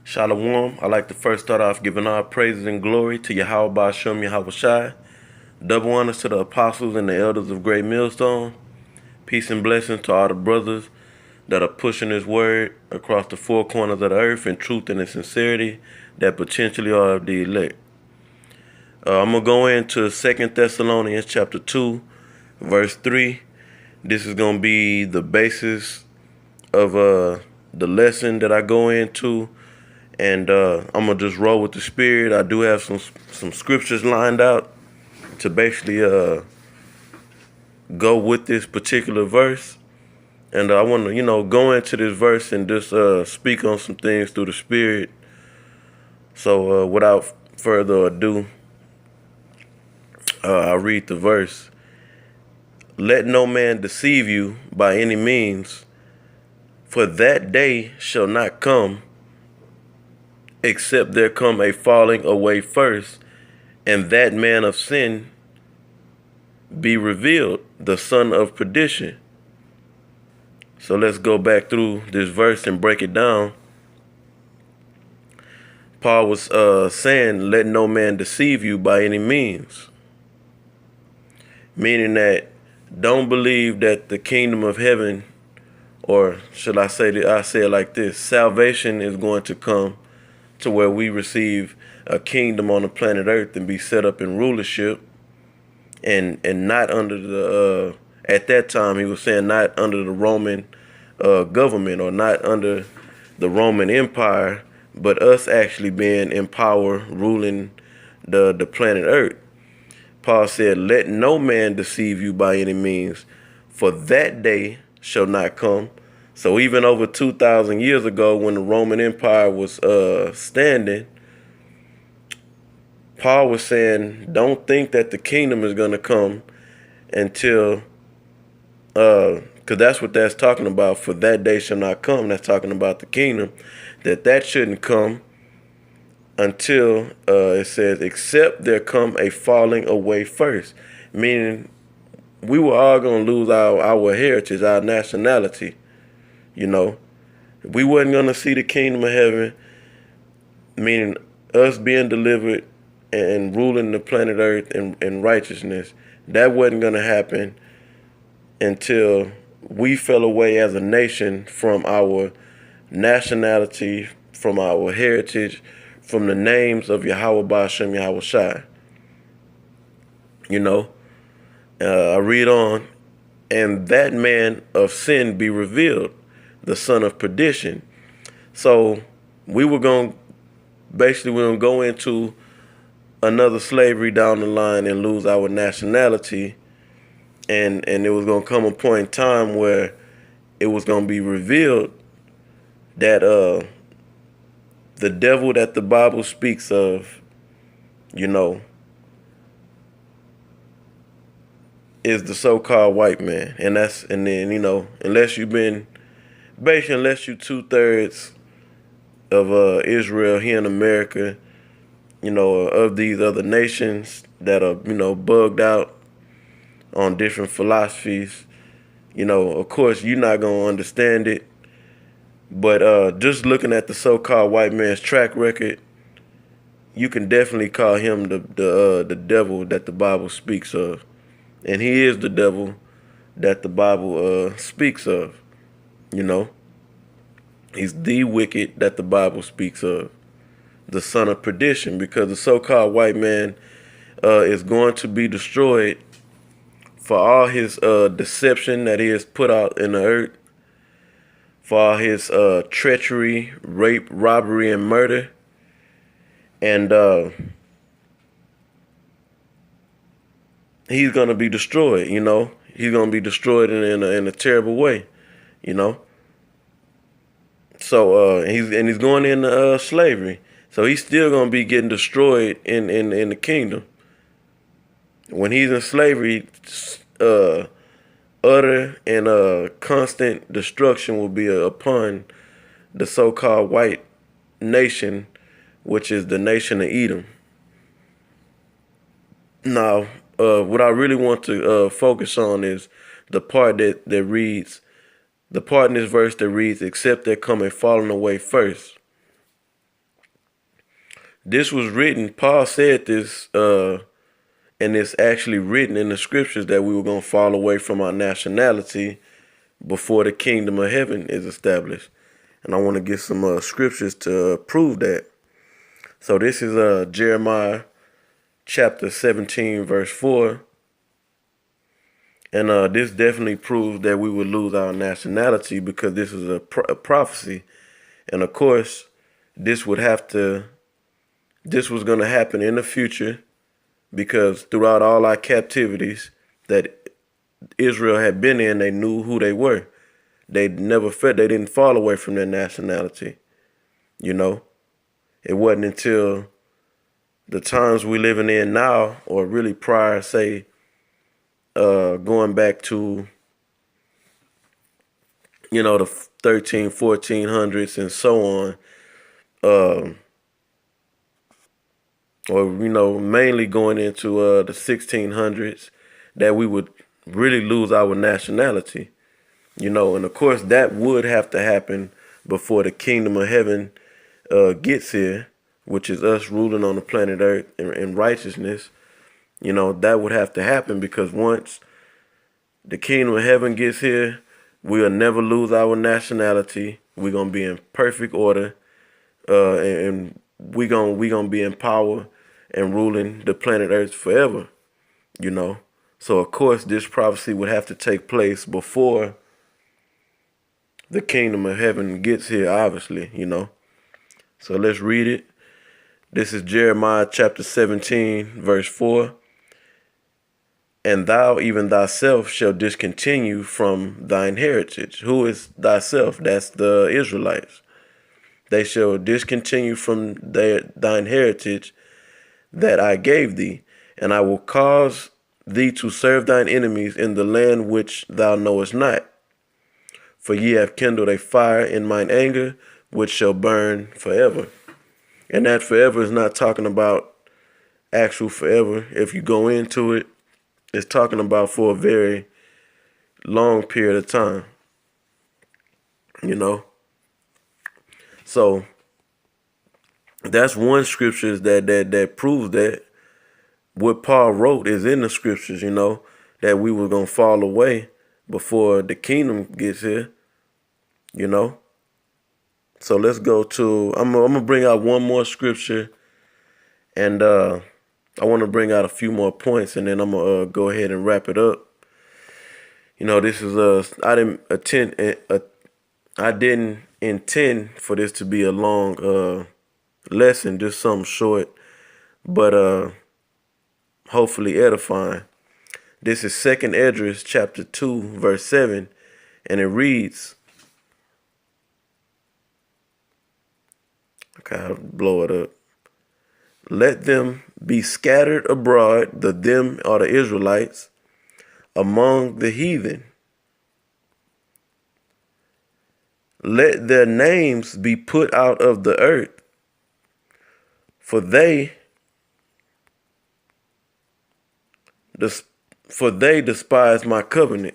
Shalom. I'd like to first start off giving all praises and glory to Yahweh Ba'Shem Yahweh Shai. Double honors to the apostles and the elders of Great Millstone. Peace and blessings to all the brothers that are pushing this word across the four corners of the earth in truth and in sincerity that potentially are of the elect. I'm going to go into 2 Thessalonians chapter 2, verse 3. This is going to be the basis of the lesson that I go into. And I'm going to just roll with the spirit. I do have some scriptures lined out to basically go with this particular verse. And I want to, go into this verse and just speak on some things through the spirit. So without further ado, I'll read the verse. Let no man deceive you by any means, for that day shall not come, except there come a falling away first, and that man of sin be revealed, the son of perdition. So let's go back through this verse and break it down. Paul was saying, let no man deceive you by any means. Meaning that don't believe that the kingdom of heaven, or should I say it like this, salvation is going to come to where we receive a kingdom on the planet Earth and be set up in rulership, and not under the at that time he was saying not under the Roman government or not under the Roman Empire, but us actually being in power, ruling the planet Earth. Paul said, let no man deceive you by any means, for that day shall not come. So even over 2,000 years ago, when the Roman Empire was standing, Paul was saying, don't think that the kingdom is going to come until, because that's what that's talking about, for that day shall not come. That's talking about the kingdom, that shouldn't come until, it says, except there come a falling away first. Meaning we were all going to lose our heritage, our nationality. We wasn't going to see the kingdom of heaven, meaning us being delivered and ruling the planet Earth in righteousness. That wasn't going to happen until we fell away as a nation from our nationality, from our heritage, from the names of Yahweh Ba'Shem Yahweh Shai. I read on, and that man of sin be revealed, the son of perdition. So we're going to go into another slavery down the line and lose our nationality. And it was going to come a point in time where it was going to be revealed that the devil that the Bible speaks of, is the so-called white man. And then, unless you 2/3 of Israel here in America, of these other nations that are, bugged out on different philosophies, of course you're not going to understand it. But just looking at the so-called white man's track record, you can definitely call him the devil that the Bible speaks of. And he is the devil that the Bible speaks of. He's the wicked that the Bible speaks of, the son of perdition, because the so-called white man is going to be destroyed for all his deception that he has put out in the earth, for all his treachery, rape, robbery, and murder. And he's going to be destroyed, He's going to be destroyed in a terrible way, So he's going into slavery. So he's still going to be getting destroyed in the kingdom. When he's in slavery, utter and constant destruction will be upon the so-called white nation, which is the nation of Edom. Now, what I really want to focus on is the part that reads, the part in this verse that reads, except there come a falling away first. This was written, Paul said this, and it's actually written in the scriptures that we were going to fall away from our nationality before the kingdom of heaven is established. And I want to get some scriptures to prove that. So this is Jeremiah chapter 17, verse 4. And this definitely proves that we would lose our nationality, because this is a prophecy. And of course, this was going to happen in the future, because throughout all our captivities that Israel had been in, they knew who they were. They didn't fall away from their nationality. You know, it wasn't until the times we living in now, or really prior, say, going back to, the 1400s and so on, or, mainly going into the 1600s, that we would really lose our nationality, and of course that would have to happen before the kingdom of heaven gets here, which is us ruling on the planet Earth in righteousness. That would have to happen, because once the kingdom of heaven gets here, we'll never lose our nationality. We're going to be in perfect order, and we're gonna be in power and ruling the planet Earth forever, So, of course, this prophecy would have to take place before the kingdom of heaven gets here, obviously, So let's read it. This is Jeremiah chapter 17, verse 4. And thou, even thyself, shall discontinue from thine heritage. Who is thyself? That's the Israelites. They shall discontinue from thine heritage that I gave thee, and I will cause thee to serve thine enemies in the land which thou knowest not. For ye have kindled a fire in mine anger, which shall burn forever. And that forever is not talking about actual forever. If you go into it, it's talking about for a very long period of time, So that's one scripture that proves that what Paul wrote is in the scriptures, that we were going to fall away before the kingdom gets here, So let's go to, I'm going to bring out one more scripture, and I want to bring out a few more points, and then I'm going to go ahead and wrap it up. This is, I didn't intend for this to be a long lesson, just something short, but hopefully edifying. This is 2nd Esdras chapter 2, verse 7, and it reads, okay, I'll blow it up. Let them be scattered abroad, them are the Israelites, among the heathen. Let their names be put out of the earth, for they despise my covenant.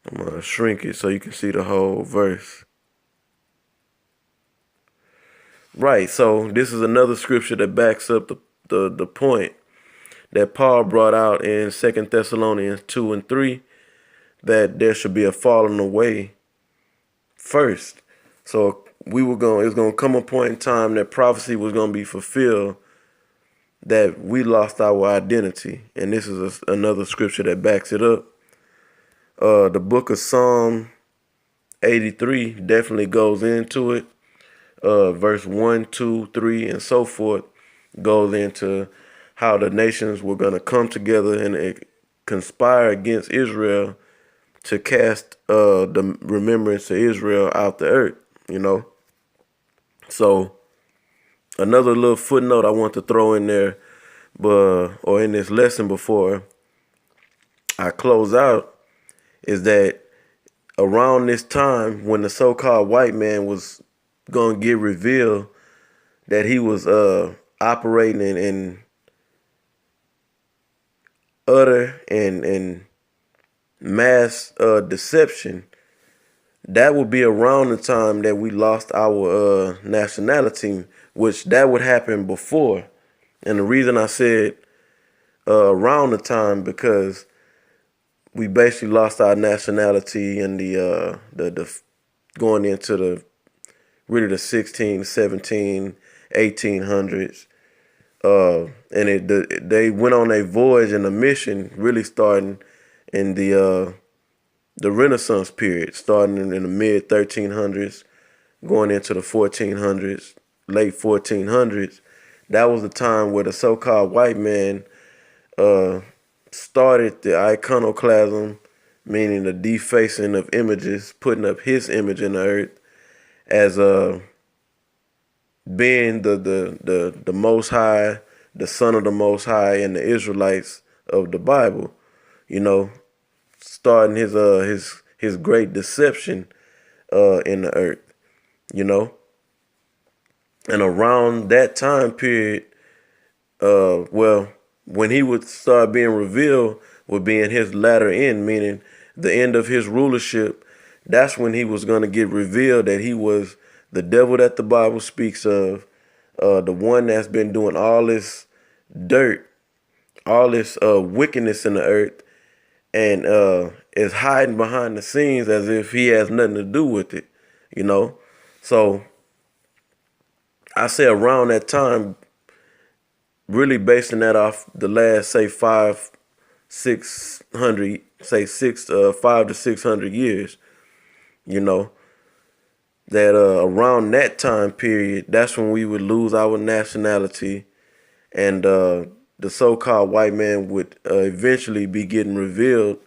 I'm going to shrink it so you can see the whole verse. Right, so this is another scripture that backs up the point that Paul brought out in 2 Thessalonians 2 and 3, that there should be a falling away first. So it's going to come a point in time that prophecy was going to be fulfilled, that we lost our identity. And this is another scripture that backs it up. The book of Psalm 83 definitely goes into it. Verse 1, 2, 3, and so forth goes into how the nations were going to come together and conspire against Israel to cast the remembrance of Israel out the earth, So another little footnote I want to throw in there, or in this lesson before I close out, is that around this time when the so-called white man was going to get revealed, that he was operating in utter and mass deception, that would be around the time that we lost our nationality, which that would happen before. And the reason I said around the time, because we basically lost our nationality in the going into the really the 16, 17, 1800s. And they went on a voyage and a mission really starting in the Renaissance period, starting in the mid 1300s, going into the 1400s, late 1400s. That was the time where the so-called white man started the iconoclasm, meaning the defacing of images, putting up his image in the earth as being the Most High, the Son of the Most High, and the Israelites of the Bible. You know, starting his great deception in the earth. You know, and around that time period, well, when he would start being revealed, would be in his latter end, meaning the end of his rulership. That's when he was going to get revealed that he was the devil that the Bible speaks of, the one that's been doing all this dirt, all this wickedness in the earth, and is hiding behind the scenes as if he has nothing to do with it, you know. So I say around that time, really basing that off the last, say, 500-600, say 500 to 600 years, you know, that around that time period, that's when we would lose our nationality, and the so-called white man would eventually be getting revealed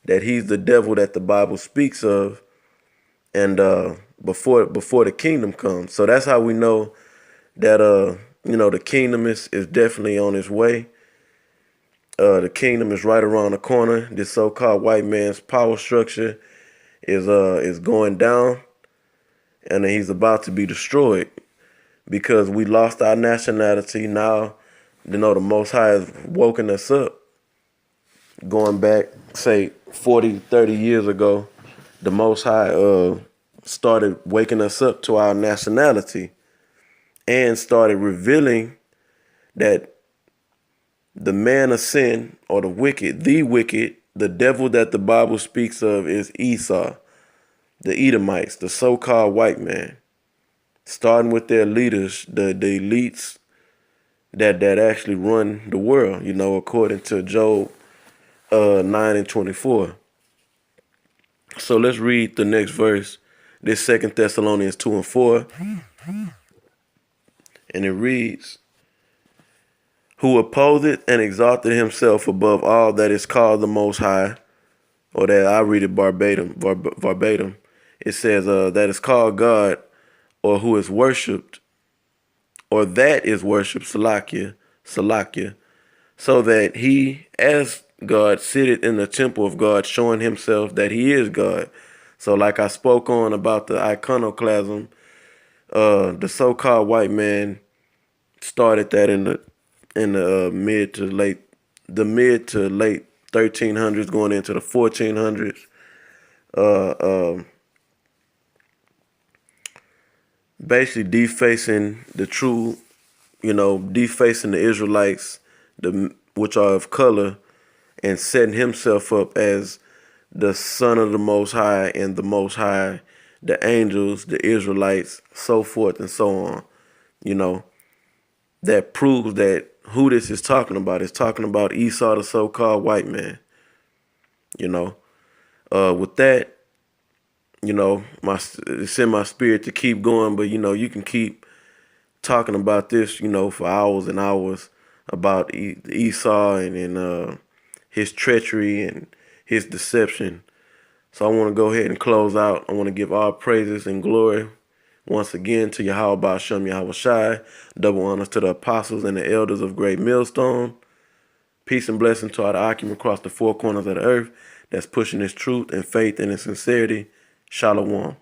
that he's the devil that the Bible speaks of, and before the kingdom comes. So that's how we know that the kingdom is definitely on its way. The kingdom is right around the corner. This so-called white man's power structure is going down, and he's about to be destroyed because we lost our nationality. Now, the Most High has woken us up. Going back, say, 40, 30 years ago, the Most High started waking us up to our nationality and started revealing that the man of sin, or the wicked, the devil that the Bible speaks of, is Esau, the Edomites, the so-called white man, starting with their leaders, the elites that actually run the world, according to Job 9:24. So let's read the next verse. This 2 Thessalonians 2:4. And it reads, who opposeth and exalted himself above all that is called the Most High, or that I read it verbatim. It says that is called God, or who is worshipped, or that is worshipped, Salakia, so that he, as God, sitteth in the temple of God, showing himself that he is God. So like I spoke on about the iconoclasm, the so-called white man started that in the mid to late 1300s, going into the 1400s. Basically defacing the true, defacing the Israelites, which are of color, and setting himself up as the Son of the Most High, and the Most High, the angels, the Israelites, so forth and so on. That proves that who this is talking about is talking about Esau, the so-called white man. With that, it's in my spirit to keep going, but you can keep talking about this, for hours and hours about Esau and his treachery and his deception. So I want to go ahead and close out. I want to give all praises and glory once again to Yahweh Ba'ashem Yahweh Shai. Double honors to the apostles and the elders of Great Millstone. Peace and blessing to all the occupants across the four corners of the earth that's pushing this truth and faith and in sincerity. Shalom.